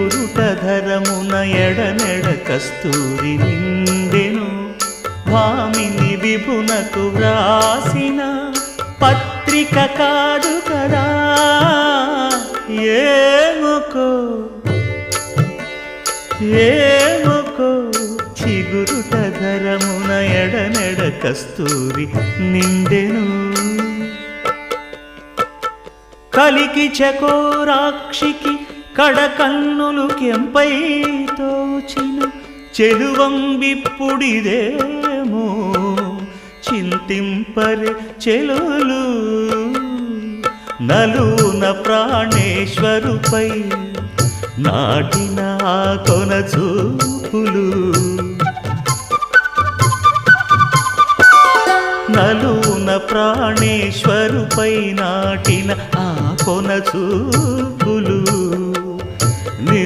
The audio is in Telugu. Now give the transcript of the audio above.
చిగురుటధరమున ఎడనెడ కస్తూరి నిండెను భామిని విభునకు వ్రాసిన పత్రిక కాదు కదా ఏముకో ఏముకో చిగురుటధరమున ఎడనెడ కస్తూరి నిండెను కలికి చకోరాక్షికి కడకన్నులు కెంపై తోచిన చెలువంబిప్పుడిదేమో చింతింపరే చెలులు నలున ప్రాణేశ్వరుపై నాటిన ఆ కొన చూపులు నలున ప్రాణేశ్వరుపై నాటిన ఆ కొన చూపులు